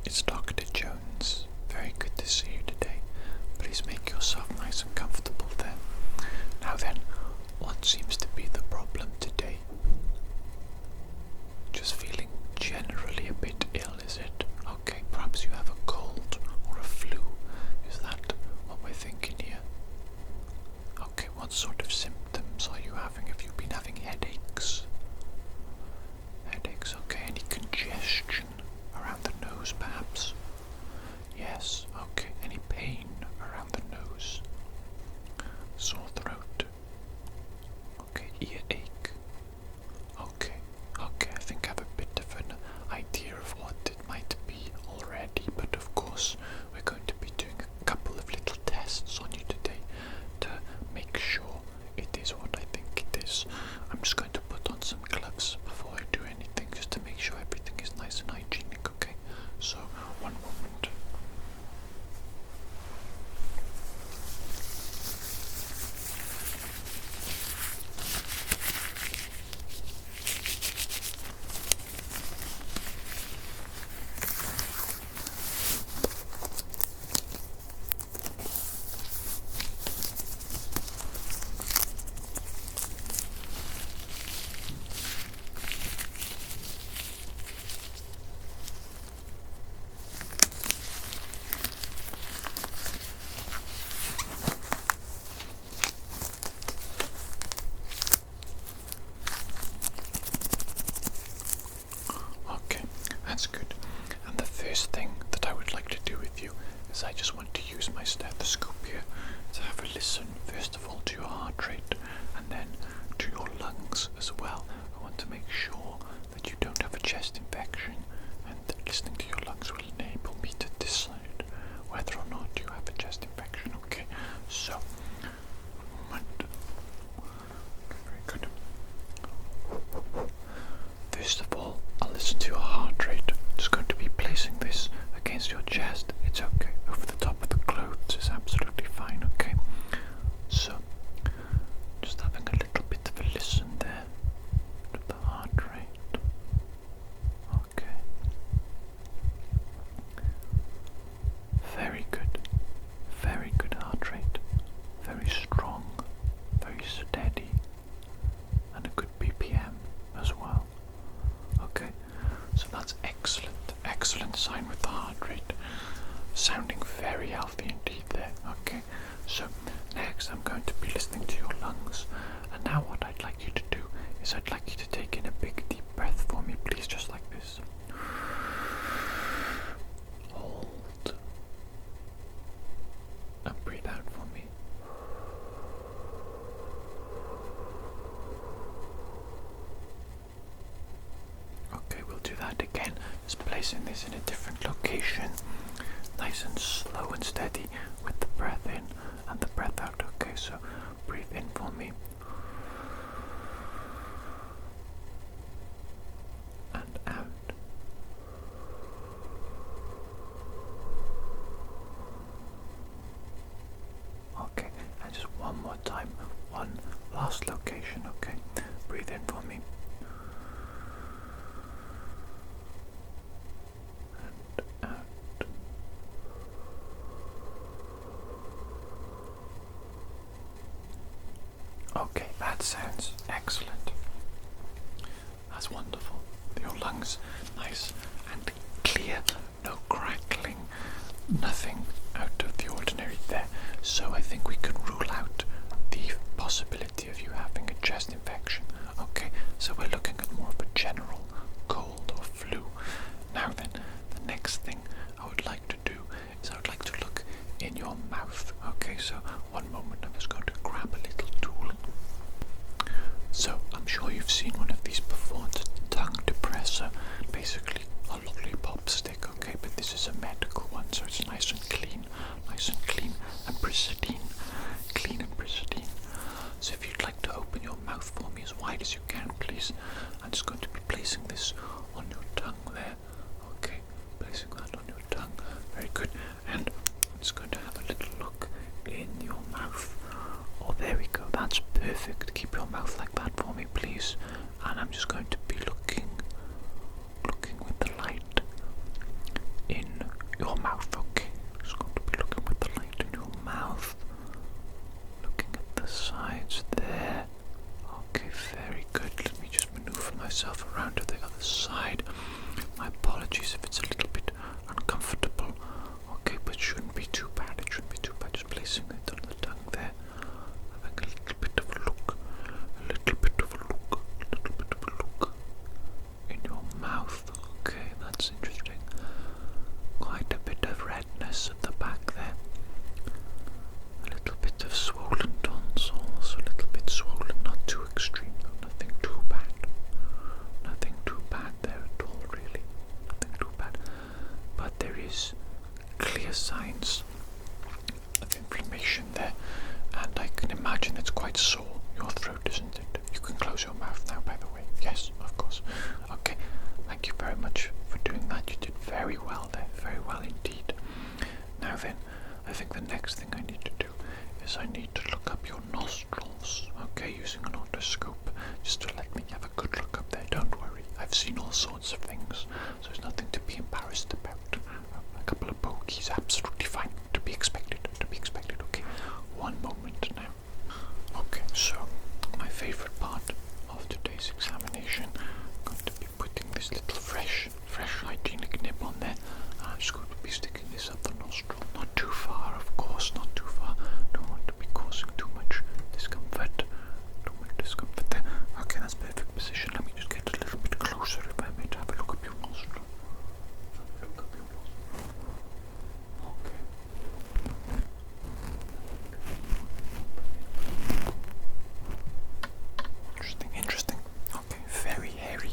It's Dr. Jones. Very good to see you today. Please make yourself nice and comfortable then. Now then, what seems to be the problem today? Just feeling generally a bit ill, is it? Okay, perhaps you have a cold or a flu. Is that what we're thinking here? Okay, what sort of symptoms are you having? Have you been having headaches? Headaches, okay. Any congestion around the nose, perhaps? Yes, okay. Any pain around the nose? Sore throat? Okay, earache? Okay, I think I have a bit of an idea of what it might be already, but of course we're going to be doing a couple of little tests on you today to make sure it is what I think it is. I'm just going to put on some gloves before I do anything, just to make sure everything is nice and hygienic, okay? So, one moment. That's good. And the first thing that I would like to do with you is I just want to use my stethoscope here to have a listen, first of all, to your heart rate and then to your lungs as well. I want to make sure that you don't have a chest infection, and listening to your lungs will enable me to decide whether or not you have a chest infection. Okay, so, very good. First of all, I'll listen to your heart rate. Just going to be placing this against your chest. It's okay. Over the top of the clothes is absolutely fine, okay? So, just having a little bit of a listen there to the heart rate. Okay. Very good. Very good heart rate. Very strong. Very steady. And a good BPM as well. Okay, so that's excellent sign with the heart rate. Sounding very healthy indeed there. Okay, so next I'm going to be listening to your lungs. And now what I'd like you to do is I'd like you to take in a big deep breath for me, please, just like this. Hold. And breathe out for me. Okay, we'll do that again. Just placing this in a different location. Nice and slow and steady with the breath in and the breath out. Okay, so breathe in for me. And out. Okay, and just one more time. One last location, okay? Breathe in for me. Okay, that sounds excellent. That's wonderful. Your lungs nice and clear, no crackling, nothing out of the ordinary there. So I think we can rule out the possibility of you having a chest infection. Okay, so we're looking at more of a general cold or flu. Now then, the next thing I would like to do is I would like to look in your mouth. Okay, so one moment, I'm just going to grab a little tool. So I'm sure you've seen one of these before. It's a tongue depressor, basically a lollipop stick, okay, but this is a medical one, so it's nice and clean and pristine. Clean and pristine. So if you'd like to open your mouth for me as wide as you can, please. I'm just going to be placing signs of inflammation there, and I can imagine it's quite sore, your throat, isn't it? You can close your mouth now, by the way. Yes, of course. Okay, thank you very much for doing that. You did very well there, very well indeed. Now then, I think the next thing I need to do is I need to look up your nostrils, okay, using an otoscope, just to let me have a good look up there. Don't worry, I've seen all sorts of things, so there's nothing to be embarrassed about. A couple of bogeys, absolutely fine, to be expected, okay? One moment now. Okay, so my favourite part of today's examination, I'm going to be putting this little fresh hygienic nib on there. I'm just going to be sticking this up the nostril, not too far, of course, not too far. Don't want to be causing too much discomfort. There. Okay, that's perfect position. Let me just get a little bit closer if I may, to have a look up your nostril. Okay. Interesting. Okay, very hairy.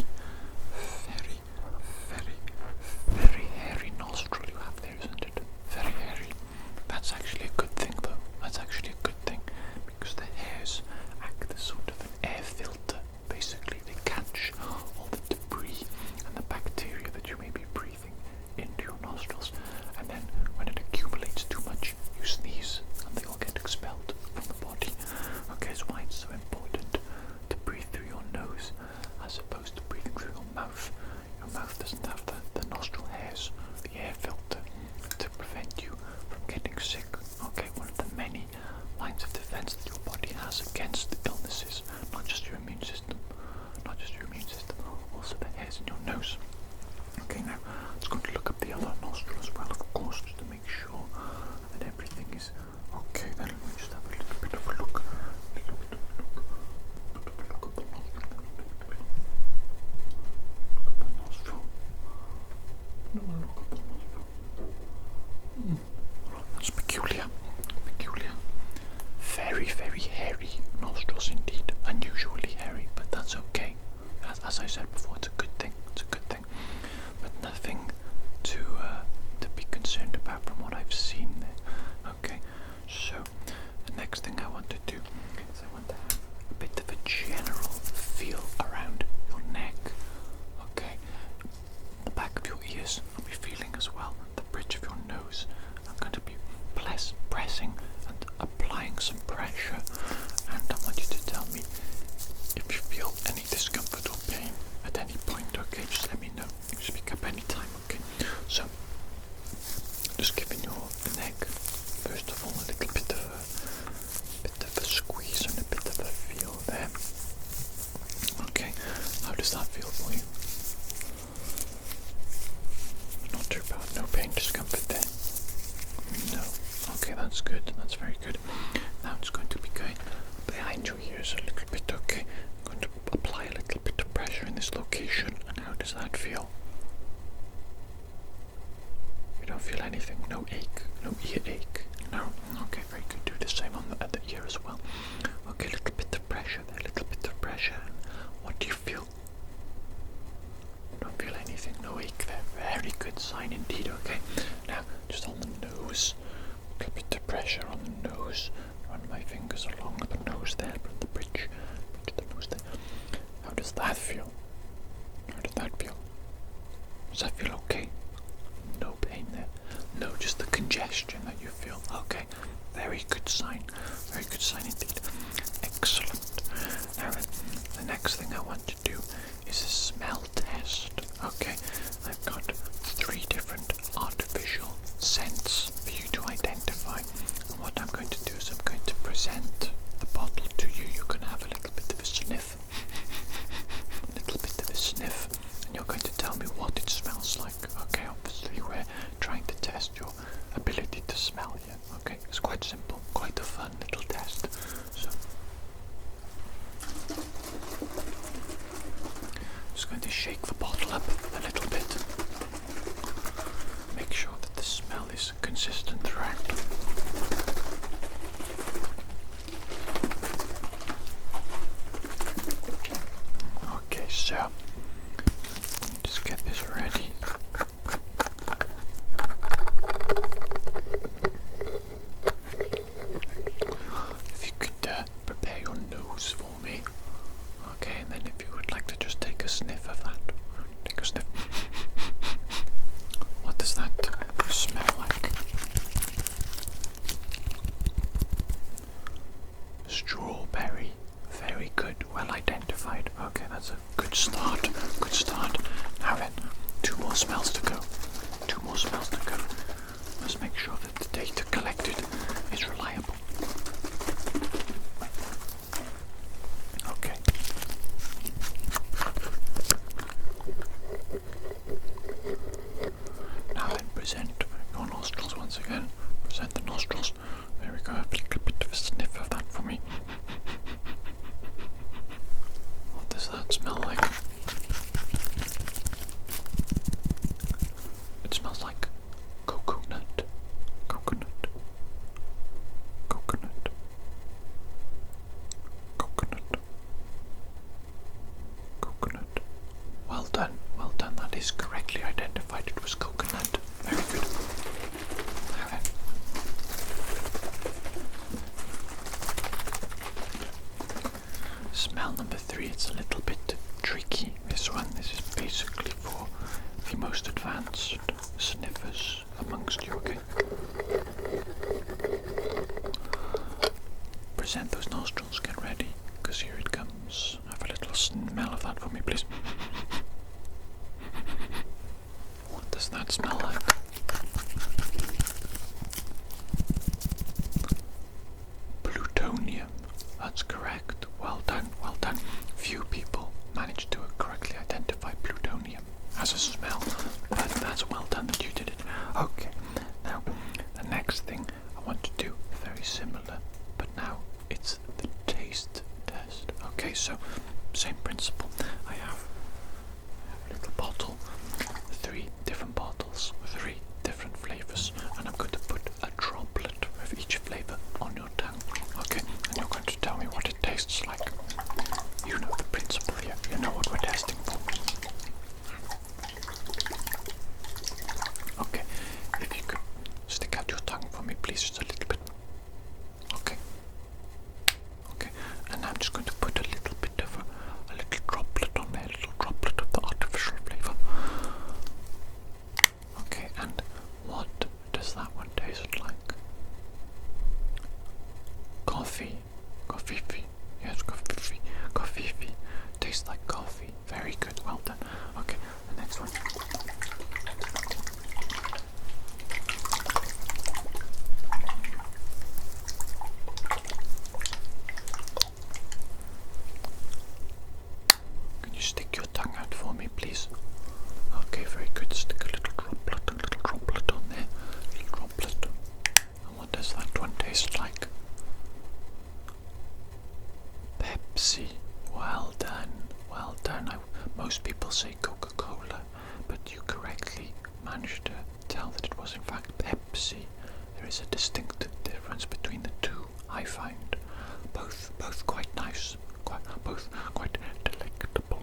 Very hairy nostril you have there, isn't it? Very hairy. That's actually a good thing, though. That's actually a good thing, because the hairs act as sort of an air filter. Basically, they catch all the debris and the bacteria that you may be breathing into your nostrils, and then when it accumulates too much, you sneeze and they all get expelled from the body. Okay, that's why it's so important to breathe through your nose as opposed to breathing through your mouth. Your mouth doesn't have the nostril hairs, the air filter, to prevent you from getting sick. Okay, one of the many lines of defense that your body has against illnesses, not just your immune system, also the hairs in your nose. Okay, now it's going to look up the other nostril as well, of course, just to make sure that everything is okay. Then let me just have a little bit of a look. That's peculiar. Very hairy nostrils indeed. Unusually hairy, but that's okay. As I said before, it's a good thing. But nothing to be concerned about from what I've seen there. Okay, so the next thing I want to do is I want to have a bit of a general feel around your neck. Okay, the back of your ears I'll be feeling as well, the bridge of your nose. I'm going to be pressing and applying some pressure, and I want you to tell me if you feel any discomfort or pain at any point. Okay, just let me know. You can speak up any time. Okay, so just giving your neck first of all a little bit of a squeeze and a bit of a feel there. Okay, how does that feel for you? Not too bad. No pain, discomfort there. No. Okay, that's good. That's very good. Now it's going to be going behind your ears a little bit. Okay, I'm going to apply a little bit of pressure in this location. And how does that feel? You don't feel anything? No ache? No ear ache? No? Okay, very good. Do the same on the ear as well. Okay, a little bit of pressure there. A little bit of pressure. What do you feel? Don't feel anything? No ache there. Very good sign indeed. Okay, now just on the nose. A little bit of pressure on the nose. Run my fingers along the nose there, but the bridge of the nose there. How does that feel? Does that feel okay? No pain there. No, just the congestion that you feel. Okay, very good sign. Very good sign indeed. Excellent. Now the next thing I want to do is a smell test. Okay, I've got 3 different artificial scents for you to identify. And what I'm going to do is I'm going to present the bottle to you. You're going to have a little bit of a sniff. And you're going to tell me what it smells like. Okay, obviously we're trying to test your ability to smell here. Okay, it's quite simple, quite a fun little test. So just going to shake the bottle up does that smell like? Strawberry. Very good. Well identified. Okay, that's a good start. Good start. Now then, 2 more smells to go. 2 more smells to go. Must make sure that the data collected is reliable. Okay. Now then, present your nostrils once again. Present the nostrils. There we go. A little bit of a sniff of that for me. What does that smell like? It smells like coconut. Coconut. Coconut. Coconut. Coconut. Well done, well done. That is correctly identified. It was coconut. Very good. Okay. Smell number 3. It's a little bit tricky. This is basically for the most advanced sniffers amongst you, okay? Present those nostrils, get ready, because here it comes. Have a little smell of that for me, please. What does that smell like? Plutonium. That's correct. Well done, well done. Few people managed to correctly identify plutonium as a smell, but that's well done that you did it. Okay, now the next thing I want to do, very similar, but now it's the taste test. Okay, so same principle. I have a little bottle, 3 different bottles, 3 different flavors, and I'm going to put a droplet of each flavor on your tongue. Okay, and you're going to tell me what it tastes like. You know the principle here. You know what we're testing for. Okay, if you could stick out your tongue for me, please, just a little bit. Okay. Okay, and I'm just going to put a little bit of a little droplet on there, a little droplet of the artificial flavor. Okay, and what does that one taste like? Coffee. Coffee. Yes, coffee. Coffee. Tastes like coffee. Very good, well done. Okay, the next one. Can you stick your tongue out for me, please? Okay, very good. Stick a little droplet on there. Little droplet. And what does that one taste like? Pepsi. Well done. Well done. Most people say Coca-Cola, but you correctly managed to tell that it was in fact Pepsi. There is a distinct difference between the two, I find. Both quite nice. Both quite delectable.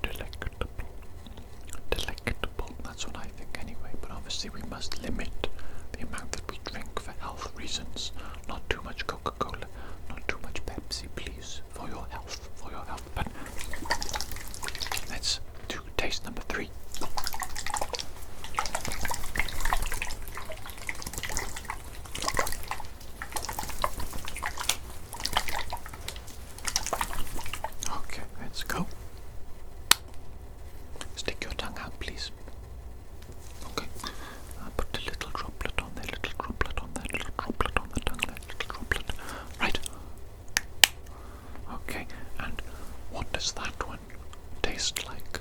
Delectable. That's what I think anyway, but obviously we must limit the amount that we drink for health reasons. Not too much Coca-Cola, not too much Pepsi, please, for your health, But let's do taste number 3. Okay, let's go. Stick your tongue out, please. Okay, I'll put a little droplet on there, little droplet on there, little droplet on the tongue there, little droplet. Right. Okay, and what does that one taste like?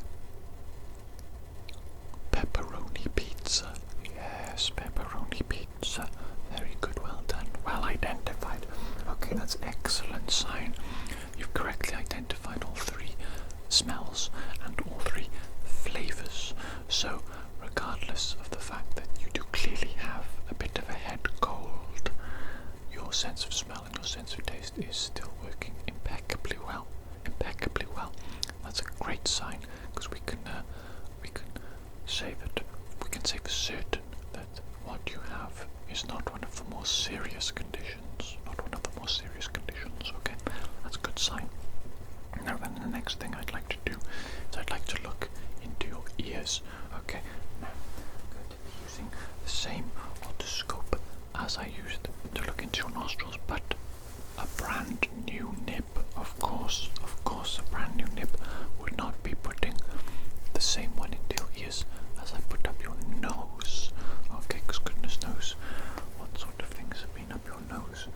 Pepperoni pizza. Yes, pepperoni pizza. Very good, well done, well identified. Okay, that's excellent sign. You've correctly identified all 3 smells and all 3 flavors. So, regardless of the fact that you do clearly have a bit of a head cold, your sense of smell and your sense of taste is still working impeccably well. Impeccably well. That's a great sign, because we can say for certain that what you have is not one of the more serious conditions. Okay, that's a good sign. Now then, the next thing I'd like to do is I'd like to look into your ears. Okay, now same otoscope as I used to look into your nostrils, but a brand new nib, of course, a brand new nib would not be putting the same one into your ears as I put up your nose. Okay, because goodness knows what sort of things have been up your nose.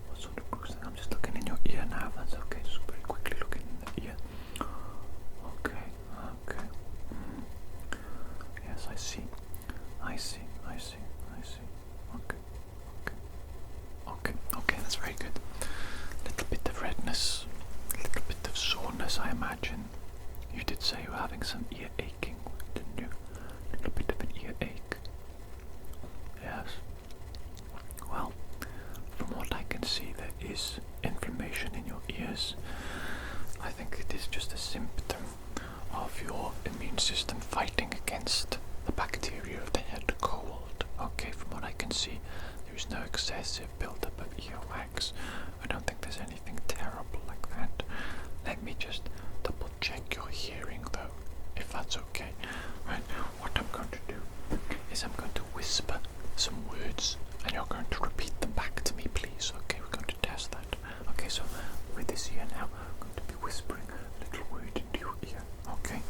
What sort of gross thing? I'm just looking in your ear now. That's okay. Just very quickly looking in the ear. Okay. Yes, I see. Okay, that's very good. Little bit of redness, little bit of soreness, I imagine. You did say you were having some ear aching, didn't you? A little bit of an ear ache. Yes. Well, from what I can see, there is inflammation in your ears. I think it is just a symptom of your immune system fighting against the bacteria of the head cold. Okay, from what I can see, there is no excessive buildup of earwax. I don't think there's anything terrible like that. Let me just double check your hearing though, if that's okay. Right, what I'm going to do is I'm going to whisper some words and you're going to repeat them back to me, please. Okay, we're going to test that. Okay, so with this ear now, I'm going to be whispering a little word into your ear. Okay.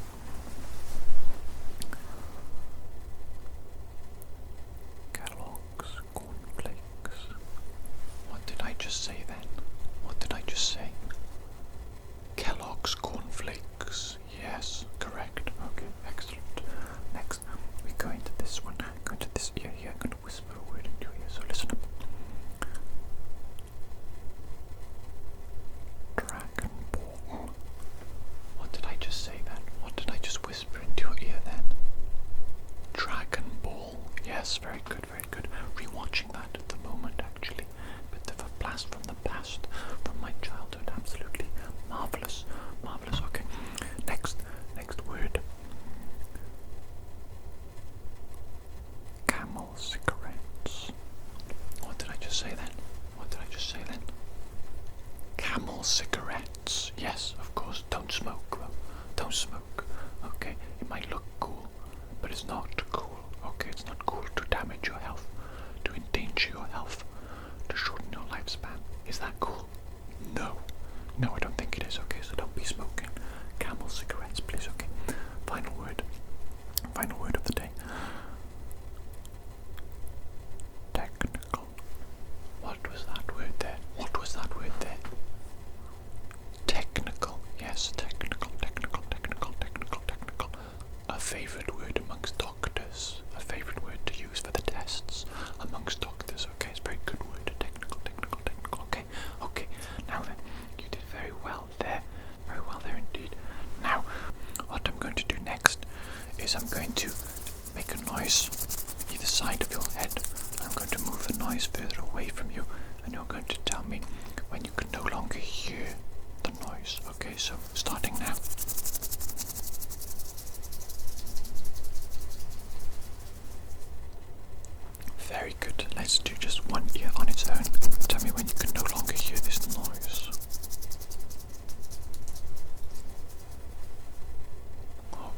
Kellogg's cornflakes. What did I just say then? What did I just say? Kellogg's cornflakes. Yes, correct. Okay, excellent. Next, we go into this one. Go into this ear here. I'm going to whisper a word into your ear. So listen up. Dragon Ball. What did I just say then? What did I just whisper into your ear then? Dragon Ball. Yes, very good, very good. Rewatching that at the moment, actually. Bit of a blast from the past, from my childhood. Absolutely marvelous, marvelous. Okay, next word. Camel cigarettes. What did I just say then? Camel cigarettes. Yes, of course. Don't smoke though. Don't smoke. Okay, it might look cool, but it's not cool. Okay, it's not cool to damage your health, to endanger your health, to shorten your lifespan. Is that cool? No, I don't think it is. Okay, so don't be smoking Camel cigarettes, please. Okay, final word of the day. Technical. What was that word there? Technical. Yes, technical. A favourite word amongst doctors. A favourite word to use for the tests amongst doctors. Okay, it's a very good word. Technical. Okay. Now then, you did very well there. Very well there indeed. Now, what I'm going to do next is I'm going to make a noise either side of your head. I'm going to move the noise further away from you, and you're going to tell me when you can no longer hear the noise. Okay, so starting now. Very good. Let's do just one ear on its own. Tell me when you can no longer hear this noise.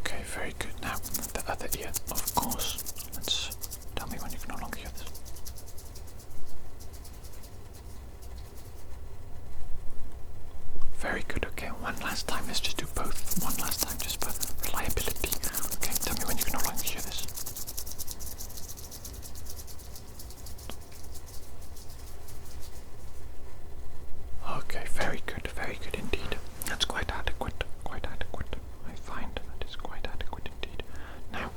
Okay, very good. Now, the other ear, of course. Let's tell me when you can no longer hear this. Very good. Okay, one last time. Let's just do both. One last time, just for reliability. Okay, tell me when you can no longer hear this. Okay, very good indeed. That's quite adequate. I find that is quite adequate indeed. Now,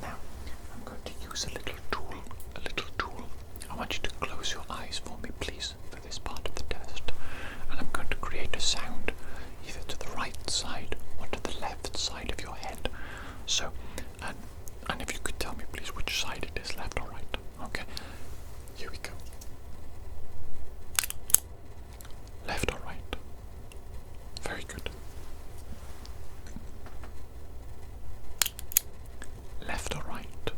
I'm going to use a little tool. I want you to close your eyes for me, please, for this part of the test. And I'm going to create a sound either to the right side or to the left side of your head. So, and if you could tell me, please, which side it is, left or right. Okay, here we go. Left or right? Very good. Left or right?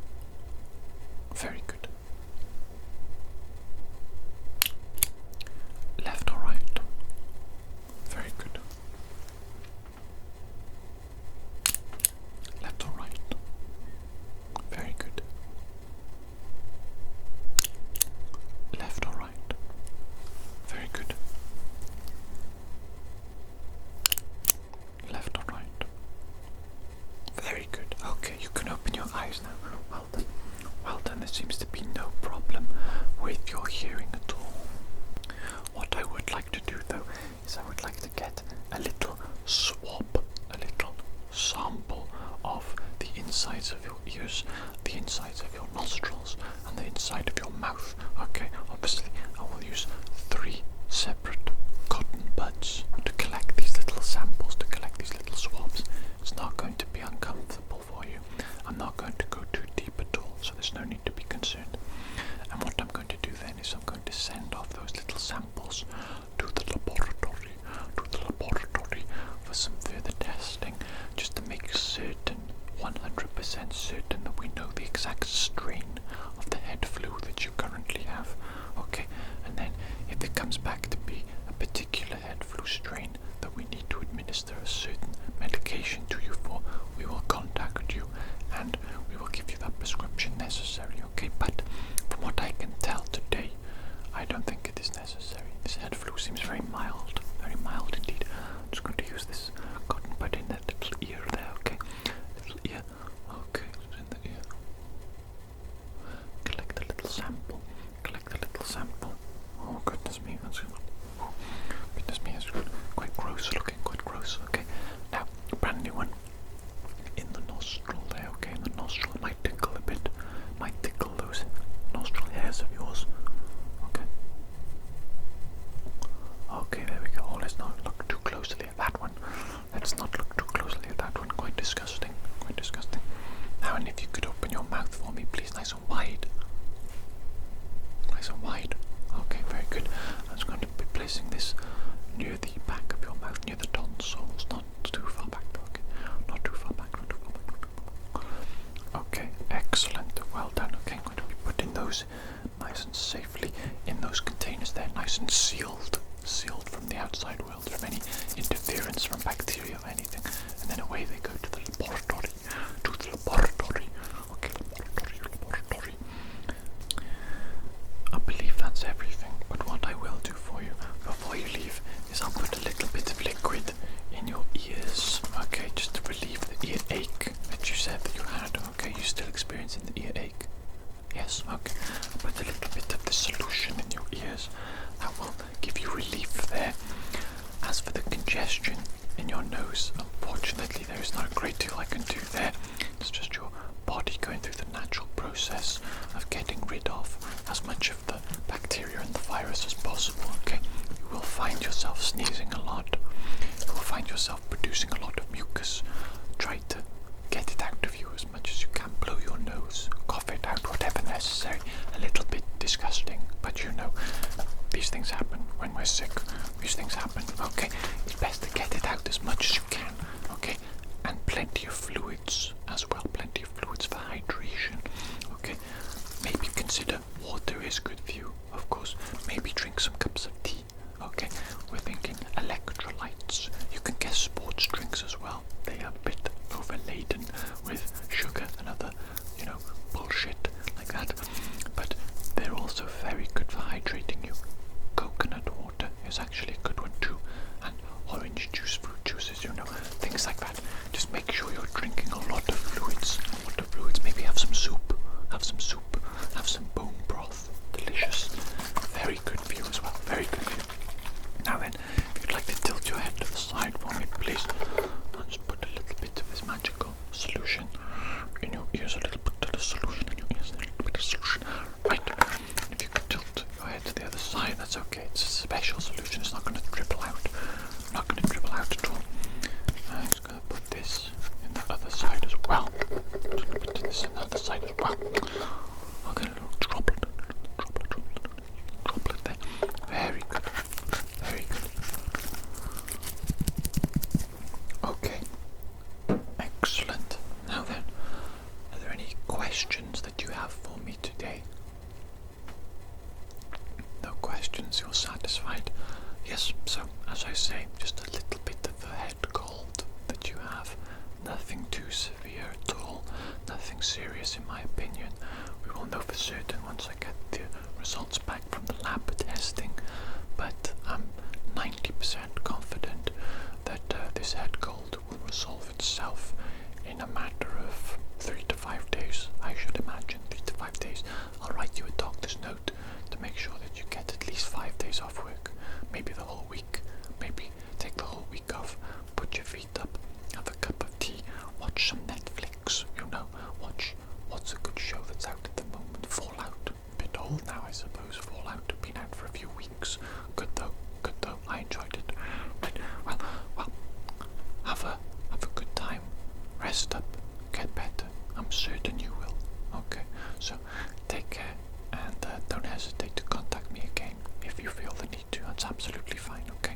Very good. Left or right? Very good. Left or right? Okay, you can open your eyes now. Well done. Well done. There seems to be no problem with your hearing at all. What I would like to do though is I would like to get a little swab, a little sample of the insides of your ears, the insides of your nostrils, and the inside of your mouth. Okay, obviously I will use 3 separate cotton buds to collect these little samples, to collect these little swabs. It's not going to be uncomfortable for you. I'm not going to go too deep at all, so there's no need to be concerned. And what I'm going to do then is I'm going to send off those little samples to the laboratory, for some further testing, just to make certain, 100% certain, that we know the exact strain of the head flu that you currently have. Okay, and then if it comes back to be a particular head flu strain that we need to administer a certain medication to you for, we will contact you and we will give you that prescription necessary. Okay, but from what I can tell today, I don't think it is necessary. This head flu seems very mild indeed. I'm just going to use this cotton bud in that little ear there, okay? Little ear, okay, it's in the ear. Collect a little sample, Oh, goodness me, that's quite gross looking, okay? Now, a brand new one in the nostril there, okay? In the nostril, it might tickle a bit, might tickle those nostril hairs of yours, okay? Okay, there we go. Oh, let's not look too closely at that one. Quite disgusting, Now, and if you could open your mouth for me, please, nice and wide. Okay, very good. I'm just going to be placing this near the back of your mouth, near the tonsils, not too far back, okay? Not too far back. Okay, excellent. Well done. Okay, I'm going to be putting those nice and safely in those containers there, nice and sealed from the outside world from any interference from bacteria or anything. And then away they go to the laboratory. Okay, laboratory. I believe that's everything, but what I will do for you before you leave is I'll put a little bit of liquid in your ears, okay, just to relieve the earache that you said that you had, okay? You're still experiencing the earache? Yes, okay. I'll put a little bit of the solution in your ears. That will give you relief there. As for the congestion in your nose, unfortunately there is not a great deal I can do there. It's just your body going through the natural process of getting rid of as much of the bacteria and the virus as possible, okay? You will find yourself sneezing a lot. You will find yourself producing a lot of mucus. Try to get it out of you as much as you can. Blow your nose, cough it out, whatever necessary. A little bit disgusting, but you know, these things happen when we're sick. These things happen, okay? It's best to get it out as much as you can, okay? And plenty of fluids as well, plenty of fluids for hydration, okay? Maybe consider water is good for you, of course. Maybe drink some cups of tea, okay? We're thinking electrolytes. You can get sports drinks as well. They are a bit overladen with sugar and other, bullshit like that. But they're also very good for hydrating you. Coconut water is actually a good one too. And orange juice, fruit juices, things like that. Just make sure you're drinking a lot of fluids. Maybe have some soup. Have some bone broth. Delicious. Very good for you as well. Very good for you. Now then, if you'd like to tilt your head to the side for me, please. I'll just put a little bit of this magical solution in your ears. A little bit of the solution in your ears. A little bit of solution. Right. If you could tilt your head to the other side, that's okay. It's a special solution. It's not going to dribble out. At all. I'm just going to put this in the other side as well. Put this in the other side as well. I'll get a little droplet there. Very good. Okay. Excellent. Now then, are there any questions that you have for me today? No questions, you're satisfied? Yes, so as I say, just a little bit of a head cold that you have. Nothing too severe at all. Nothing serious in my opinion. We will know for certain once I get the results back from the lab testing. But I'm 90% confident that this head cold will resolve itself in a matter of sure that you get at least 5 days off work, maybe the whole week, maybe take the whole week off, put your feet up, have a cup of tea, watch some Netflix, watch what's a good show that's out at the moment. Fallout, a bit old now I suppose. Fallout, been out for a few weeks. Good though, I enjoyed it. Right, well, have a good time, rest up, get better. I'm certain you will. Okay, so take care, and don't hesitate to contact me again if you feel the need to. That's absolutely fine. Okay.